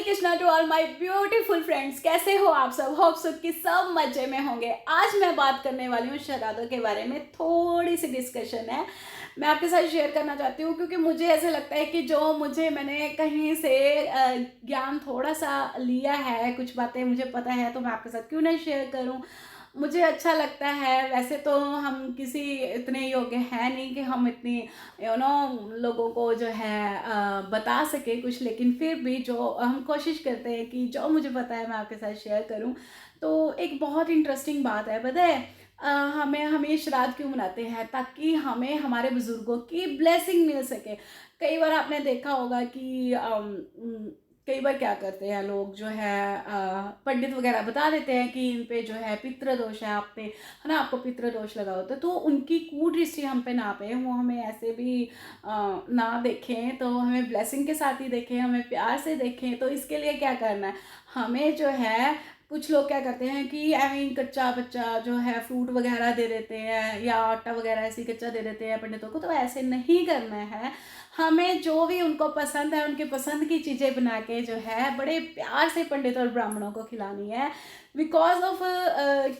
Krishna to all my beautiful friends. कैसे हो आप सब? होप सो कि सब मजे में होंगे। आज मैं बात करने वाली हूँ शराधों के बारे में। थोड़ी सी डिस्कशन है, मैं आपके साथ शेयर करना चाहती हूँ क्योंकि मुझे ऐसा लगता है कि जो मैंने कहीं से ज्ञान थोड़ा सा लिया है, कुछ बातें मुझे पता है, तो मैं आपके साथ क्यों नहीं शेयर करूँ। मुझे अच्छा लगता है। वैसे तो हम किसी इतने योग्य हैं नहीं कि हम इतनी लोगों को जो है बता सके कुछ, लेकिन फिर भी जो हम कोशिश करते हैं कि जो मुझे पता है मैं आपके साथ शेयर करूं। तो एक बहुत इंटरेस्टिंग बात है, पता है हमें श्राद्ध क्यों मनाते हैं? ताकि हमें हमारे बुजुर्गों की ब्लेसिंग मिल सके। कई बार आपने देखा होगा कि कई बार क्या करते हैं लोग जो है पंडित वगैरह बता देते हैं कि इन पे जो है पितृ दोष है, आप पे है ना, आपको पितृ दोष लगा होता है। तो उनकी कुदृष्टि हम पे ना पे, वो हमें ऐसे भी ना देखें, तो हमें ब्लेसिंग के साथ ही देखें, हमें प्यार से देखें। तो इसके लिए क्या करना है हमें जो है, कुछ लोग क्या करते हैं कि ऐसे कच्चा बच्चा जो है फ्रूट वगैरह दे देते हैं या आटा वगैरह ऐसे ही कच्चा दे देते हैं पंडितों को। तो ऐसे नहीं करना है। हमें जो भी उनको पसंद है, उनके पसंद की चीज़ें बना के जो है बड़े प्यार से पंडित और ब्राह्मणों को खिलानी है। बिकॉज ऑफ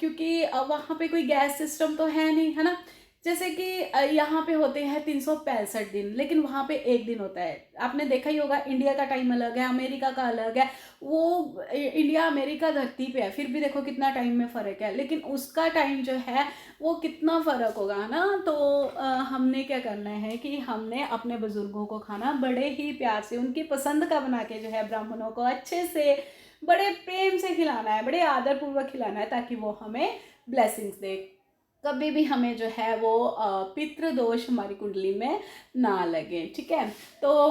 क्योंकि वहाँ पे कोई गैस सिस्टम तो है नहीं, है ना। जैसे कि यहाँ पे होते हैं 365 दिन, लेकिन वहाँ पे एक दिन होता है। आपने देखा ही होगा, इंडिया का टाइम अलग है, अमेरिका का अलग है। वो इंडिया अमेरिका धरती पे है, फिर भी देखो कितना टाइम में फ़र्क है, लेकिन उसका टाइम जो है वो कितना फ़र्क होगा ना। तो हमने क्या करना है कि हमने अपने बुज़ुर्गों को खाना बड़े ही प्यार से, उनकी पसंद का बना के जो है ब्राह्मणों को अच्छे से बड़े प्रेम से खिलाना है, बड़े आदरपूर्वक खिलाना है, ताकि वो हमें ब्लेसिंग्स दे। कभी भी हमें जो है वो पितृ दोष हमारी कुंडली में ना लगे, ठीक है। तो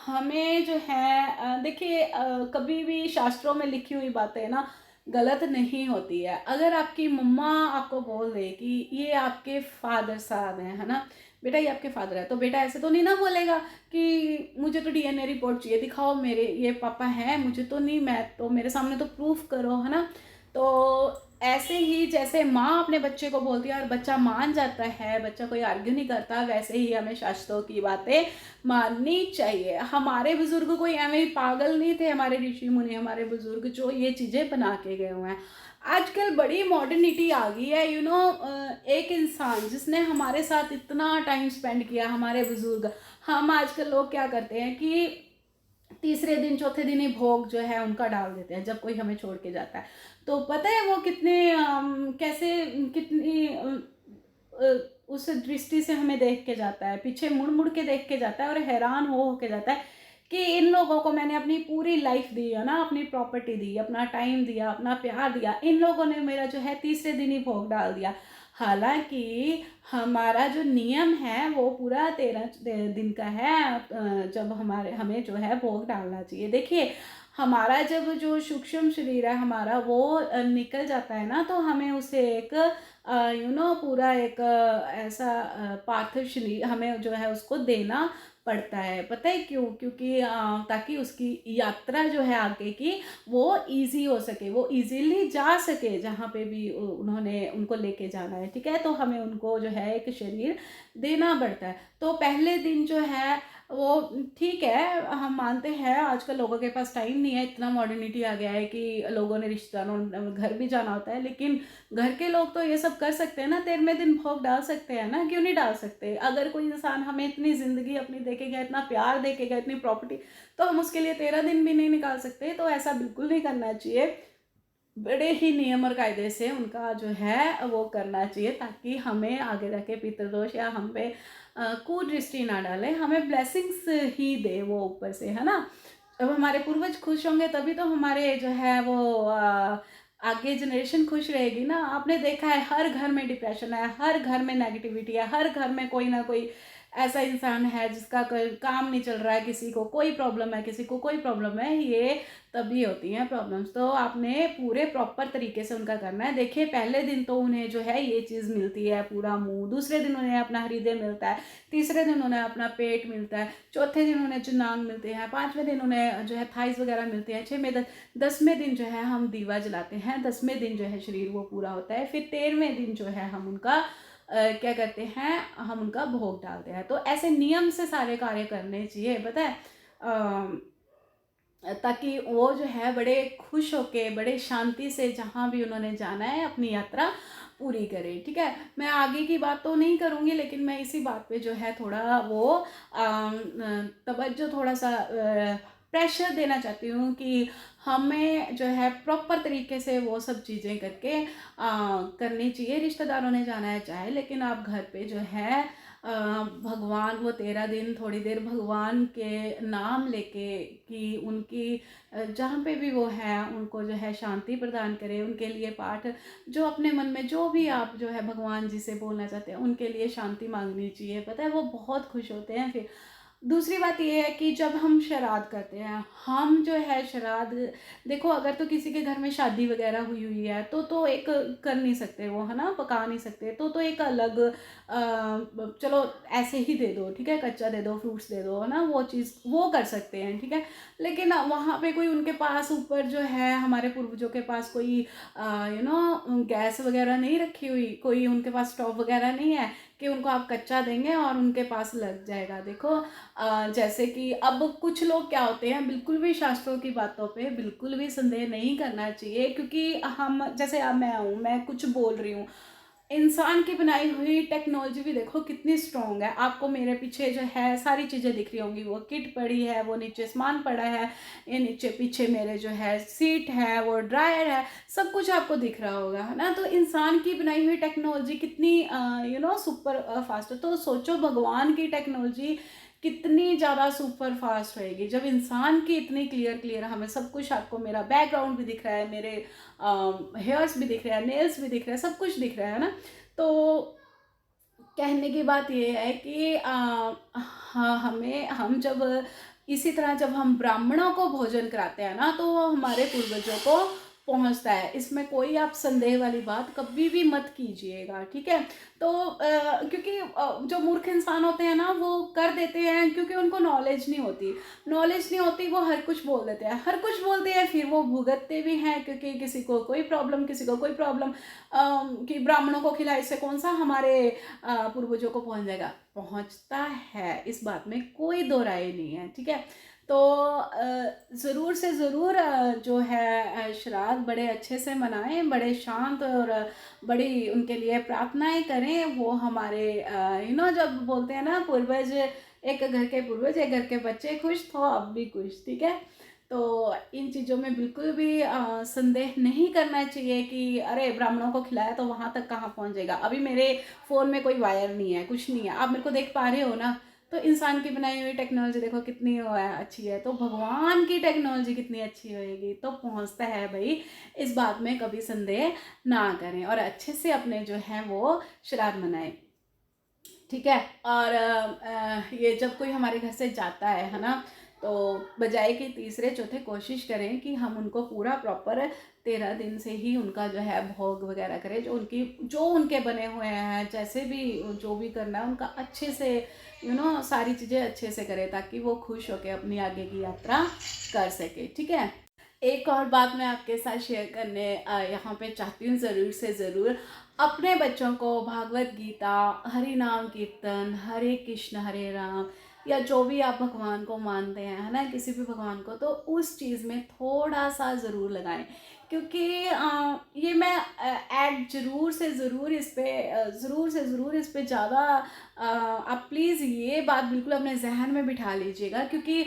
हमें जो है देखिए कभी भी शास्त्रों में लिखी हुई बातें ना गलत नहीं होती है। अगर आपकी मम्मा आपको बोल दे कि ये आपके फादर साहब हैं, है ना, बेटा ये आपके फादर है, तो बेटा ऐसे तो नहीं ना बोलेगा कि मुझे तो डीएनए रिपोर्ट चाहिए, दिखाओ मेरे ये पापा हैं, मुझे तो नहीं, मैं तो मेरे सामने तो प्रूफ करो, है ना। तो ऐसे ही जैसे माँ अपने बच्चे को बोलती है और बच्चा मान जाता है, बच्चा कोई आर्ग्यू नहीं करता, वैसे ही हमें शास्त्रों की बातें माननी चाहिए। हमारे बुजुर्ग कोई ऐसे पागल नहीं थे, हमारे ऋषि मुनि, हमारे बुजुर्ग जो ये चीज़ें बना के गए हुए हैं। आजकल बड़ी मॉडर्निटी आ गई है, एक इंसान जिसने हमारे साथ इतना टाइम स्पेंड किया, हमारे बुजुर्ग, हम आजकल लोग क्या करते हैं कि तीसरे दिन चौथे दिन ही भोग जो है उनका डाल देते हैं जब कोई हमें छोड़ के जाता है। तो पता है वो कितने कैसे कितनी उस दृष्टि से हमें देख के जाता है, पीछे मुड़ मुड़ के देख के जाता है और हैरान हो के जाता है कि इन लोगों को मैंने अपनी पूरी लाइफ दी है ना, अपनी प्रॉपर्टी दी, अपना टाइम दिया, अपना प्यार दिया, इन लोगों ने मेरा जो है तीसरे दिन ही भोग डाल दिया। हालांकि हमारा जो नियम है वो पूरा 13 दिन का है, जब हमें जो है भोग डालना चाहिए। देखिए हमारा जब जो सूक्ष्म शरीर है हमारा वो निकल जाता है ना, तो हमें उसे एक पूरा एक ऐसा पार्थिव शरीर हमें जो है उसको देना पड़ता है। पता है क्यों? क्योंकि ताकि उसकी यात्रा जो है आगे की वो इजी हो सके, वो इजीली जा सके जहाँ पे भी उन्होंने उनको लेके जाना है, ठीक है। तो हमें उनको जो है एक शरीर देना पड़ता है। तो पहले दिन जो है वो ठीक है, हम मानते हैं आजकल लोगों के पास टाइम नहीं है, इतना मॉडर्निटी आ गया है कि लोगों ने रिश्तेदारों घर भी जाना होता है, लेकिन घर के लोग तो ये सब कर सकते हैं ना, 13वें दिन भोग डाल सकते हैं ना, क्यों नहीं डाल सकते? अगर कोई इंसान हमें इतनी ज़िंदगी अपनी देखेगा, इतना प्यार देखेगा, इतनी प्रॉपर्टी, तो हम उसके लिए 13 दिन भी नहीं निकाल सकते? तो ऐसा बिल्कुल नहीं करना चाहिए। बड़े ही नियम और कायदे से उनका जो है वो करना चाहिए, ताकि हमें आगे जाके पितृदोष या हम पे कुदृष्टि ना डाले, हमें ब्लेसिंग्स ही दे वो ऊपर से, है ना। जब हमारे पूर्वज खुश होंगे तभी तो हमारे जो है वो आगे जनरेशन खुश रहेगी ना। आपने देखा है हर घर में डिप्रेशन है, हर घर में नेगेटिविटी है, हर घर में कोई ना कोई ऐसा इंसान है जिसका कोई काम नहीं चल रहा है, किसी को कोई प्रॉब्लम है, किसी को कोई प्रॉब्लम है। ये तभी होती हैं प्रॉब्लम्स। तो आपने पूरे प्रॉपर तरीके से उनका करना है। देखिए पहले दिन तो उन्हें जो है ये चीज़ मिलती है, पूरा मुंह, दूसरे दिन उन्हें अपना हृदय मिलता है, तीसरे दिन उन्हें अपना पेट मिलता है, चौथे दिन उन्हें चुनांग मिलते हैं, पाँचवें दिन उन्हें जो है थाइस वगैरह मिलते हैं, 10वें दिन जो है हम दीवा जलाते हैं, 10वें दिन जो है शरीर वो पूरा होता है, फिर 13वें दिन जो है हम उनका क्या करते हैं, हम उनका भोग डालते हैं। तो ऐसे नियम से सारे कार्य करने चाहिए, पता है। ताकि वो जो है बड़े खुश होके, बड़े शांति से जहाँ भी उन्होंने जाना है अपनी यात्रा पूरी करें। ठीक है, मैं आगे की बात तो नहीं करूँगी, लेकिन मैं इसी बात पे जो है थोड़ा वो तवज्जो, थोड़ा सा प्रेशर देना चाहती हूँ कि हमें जो है प्रॉपर तरीके से वो सब चीज़ें करके करनी चाहिए। रिश्तेदारों ने जाना है चाहे, लेकिन आप घर पे जो है भगवान, वो 13 दिन थोड़ी देर भगवान के नाम लेके, कि उनकी जहाँ पे भी वो है उनको जो है शांति प्रदान करें, उनके लिए पाठ, जो अपने मन में जो भी आप जो है भगवान जी से बोलना चाहते हैं उनके लिए शांति मांगनी चाहिए। पता है वो बहुत खुश होते हैं। फिर दूसरी बात ये है कि जब हम श्राद्ध करते हैं, हम जो है श्राद्ध, देखो अगर तो किसी के घर में शादी वगैरह हुई हुई है तो एक कर नहीं सकते वो, है ना, पका नहीं सकते, तो एक अलग चलो ऐसे ही दे दो, ठीक है, कच्चा दे दो, फ्रूट्स दे दो, है ना, वो चीज़ वो कर सकते हैं, ठीक है। लेकिन वहाँ पे कोई उनके पास ऊपर जो है हमारे पूर्वजों के पास कोई गैस वगैरह नहीं रखी हुई, कोई उनके पास स्टोव वगैरह नहीं है कि उनको आप कच्चा देंगे और उनके पास लग जाएगा। देखो जैसे कि अब कुछ लोग क्या होते हैं, बिल्कुल भी शास्त्रों की बातों पे बिल्कुल भी संदेह नहीं करना चाहिए, क्योंकि हम जैसे अब मैं हूँ, मैं कुछ बोल रही हूँ, इंसान की बनाई हुई टेक्नोलॉजी भी देखो कितनी स्ट्रॉन्ग है। आपको मेरे पीछे जो है सारी चीज़ें दिख रही होंगी, वो किट पड़ी है, वो नीचे सामान पड़ा है, ये नीचे पीछे मेरे जो है सीट है, वो ड्रायर है, सब कुछ आपको दिख रहा होगा, है ना। तो इंसान की बनाई हुई टेक्नोलॉजी कितनी सुपर फास्ट है। तो सोचो भगवान की टेक्नोलॉजी कितनी ज़्यादा सुपर फास्ट रहेगी, जब इंसान की इतनी क्लियर क्लियर हमें सब कुछ, आपको मेरा बैकग्राउंड भी दिख रहा है, मेरे हेयर्स भी दिख रहा है, नेल्स भी दिख रहा है, सब कुछ दिख रहा है ना। तो कहने की बात ये है कि हाँ, हम जब इसी तरह जब हम ब्राह्मणों को भोजन कराते हैं ना, तो वो हमारे पूर्वजों को पहुंचता है, इसमें कोई आप संदेह वाली बात कभी भी मत कीजिएगा, ठीक है। तो क्योंकि जो मूर्ख इंसान होते हैं ना वो कर देते हैं, क्योंकि उनको नॉलेज नहीं होती, वो हर कुछ बोल देते हैं, हर कुछ बोलते हैं, फिर वो भुगतते भी हैं, क्योंकि किसी को कोई प्रॉब्लम, किसी को कोई प्रॉब्लम, कि ब्राह्मणों को खिलाए से कौन सा हमारे पूर्वजों को पहुंच जाएगा, पहुंचता है, इस बात में कोई दो राय नहीं है, ठीक है। तो ज़रूर से ज़रूर जो है श्राद्ध बड़े अच्छे से मनाएं, बड़े शांत और बड़ी उनके लिए प्रार्थनाएं करें। वो हमारे जब बोलते हैं ना पूर्वज, एक घर के पूर्वज एक घर के बच्चे खुश तो अब भी खुश, ठीक है। तो इन चीज़ों में बिल्कुल भी संदेह नहीं करना चाहिए कि अरे ब्राह्मणों को खिलाया तो वहाँ तक कहाँ पहुँच जाएगा, अभी मेरे फ़ोन में कोई वायर नहीं है, कुछ नहीं है, आप मेरे को देख पा रहे हो ना। तो इंसान की बनाई हुई टेक्नोलॉजी देखो कितनी वो है, अच्छी है, तो भगवान की टेक्नोलॉजी कितनी अच्छी होएगी, तो पहुँचता है भाई, इस बात में कभी संदेह ना करें और अच्छे से अपने जो है वो श्राद्ध मनाएं, ठीक है। और ये जब कोई हमारे घर से जाता है ना, तो बजाय कि तीसरे चौथे कोशिश करें कि हम उनको पूरा प्रॉपर 13 दिन से ही उनका जो है भोग वगैरह करें, जो उनके बने हुए हैं, जैसे भी जो भी करना है उनका अच्छे से सारी चीज़ें अच्छे से करें, ताकि वो खुश होकर अपनी आगे की यात्रा कर सके, ठीक है। एक और बात मैं आपके साथ शेयर करने यहाँ पे चाहती हूँ, ज़रूर से ज़रूर अपने बच्चों को भागवत गीता, हरि नाम कीर्तन, हरे कृष्ण हरे राम, या जो भी आप भगवान को मानते हैं, है ना, किसी भी भगवान को, तो उस चीज़ में थोड़ा सा ज़रूर लगाएं, क्योंकि ये मैं ऐड ज़रूर से ज़रूर इस पर ज़्यादा आप प्लीज़ ये बात बिल्कुल अपने जहन में बिठा लीजिएगा, क्योंकि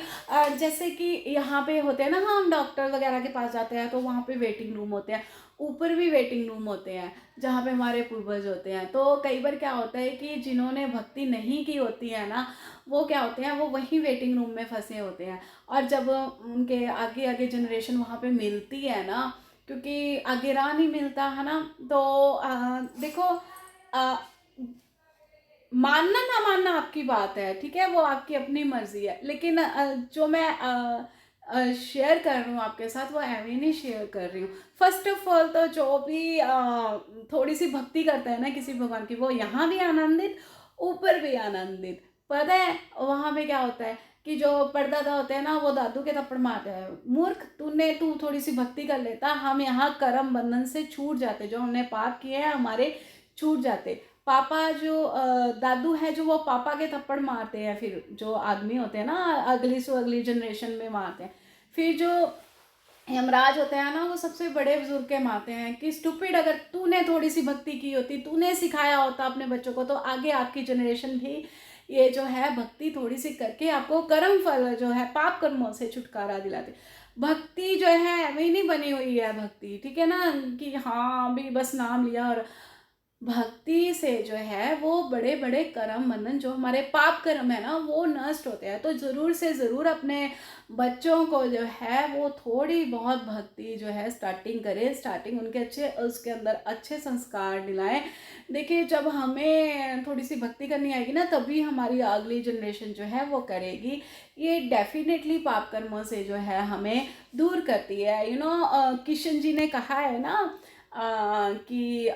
जैसे कि यहाँ पे होते हैं ना, हम डॉक्टर वगैरह के पास जाते हैं तो वहाँ पे वेटिंग रूम होते हैं, ऊपर भी वेटिंग रूम होते हैं जहाँ पे हमारे पूर्वज होते हैं। तो कई बार क्या होता है कि जिन्होंने भक्ति नहीं की होती है ना, वो क्या होते हैं, वो वही वेटिंग रूम में फंसे होते हैं, और जब उनके आगे आगे जनरेशन वहाँ पे मिलती है ना, क्योंकि आगे राह नहीं मिलता है ना, तो देखो आ, मानना ना मानना आपकी बात है, ठीक है, वो आपकी अपनी मर्जी है, लेकिन जो मैं शेयर कर रही हूँ आपके साथ वो एवं नहीं शेयर कर रही हूँ। फर्स्ट ऑफ ऑल तो जो भी थोड़ी सी भक्ति करता है ना किसी भगवान की, वो यहाँ भी आनंदित, ऊपर भी आनंदित। पता है वहाँ पे क्या होता है कि जो परदादा होते हैं ना, वो दादू के थप्पड़ मारते हैं, मूर्ख तू थोड़ी सी भक्ति कर लेता, हम यहाँ कर्म बंधन से छूट जाते, जो हमने पाप किए हैं हमारे छूट जाते। पापा जो दादू है जो वो पापा के थप्पड़ मारते हैं, फिर जो आदमी होते हैं ना अगली से अगली जनरेशन में मारते हैं, फिर जो यमराज होते हैं ना, वो सबसे बड़े बुजुर्ग के माते हैं कि स्टूपिड, अगर तूने थोड़ी सी भक्ति की होती, तूने सिखाया होता अपने बच्चों को, तो आगे आपकी जनरेशन भी ये जो है भक्ति थोड़ी सी करके आपको कर्म फल जो है पाप कर्मों से छुटकारा दिलाती। भक्ति जो है वही नहीं बनी हुई है भक्ति, ठीक है ना, कि हाँ अभी बस नाम लिया। और भक्ति से जो है वो बड़े बड़े कर्म बंधन, जो हमारे पाप कर्म है ना, वो नष्ट होते हैं। तो ज़रूर से ज़रूर अपने बच्चों को जो है वो थोड़ी बहुत भक्ति जो है स्टार्टिंग करें, स्टार्टिंग उनके अच्छे, उसके अंदर अच्छे संस्कार दिलाएं। देखिए, जब हमें थोड़ी सी भक्ति करनी आएगी ना, तभी हमारी अगली जनरेशन जो है वो करेगी। ये डेफिनेटली पाप कर्मों से जो है हमें दूर करती है। किशन जी ने कहा है ना कि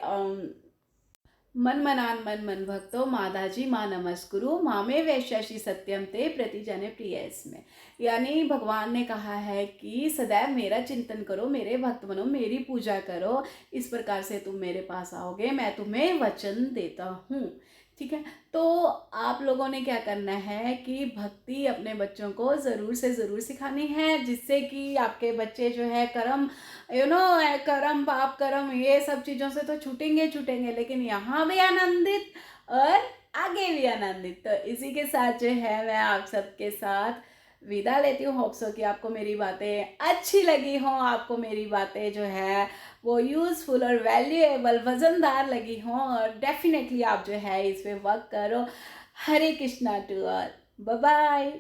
मन मनान मन मन भक्तो मादाजी माँ नमस्कुरु मामे वैश्याशी सत्यम ते प्रतिजने प्रियस्मे। यानी भगवान ने कहा है कि सदैव मेरा चिंतन करो, मेरे भक्त बनो, मेरी पूजा करो, इस प्रकार से तुम मेरे पास आओगे, मैं तुम्हें वचन देता हूँ। ठीक है, तो आप लोगों ने क्या करना है कि भक्ति अपने बच्चों को ज़रूर से ज़रूर सिखानी है, जिससे कि आपके बच्चे जो है कर्म कर्म पाप कर्म ये सब चीज़ों से तो छूटेंगे छूटेंगे, लेकिन यहाँ भी आनंदित और आगे भी आनंदित। तो इसी के साथ जो है मैं आप सबके साथ विदा लेती हूँ। होप सो कि आपको मेरी बातें अच्छी लगी हों, आपको मेरी बातें जो है वो यूज़फुल और वैल्यूएबल वज़नदार लगी हों, और डेफिनेटली आप जो है इस पे वर्क करो। Hare Krishna to all, bye bye.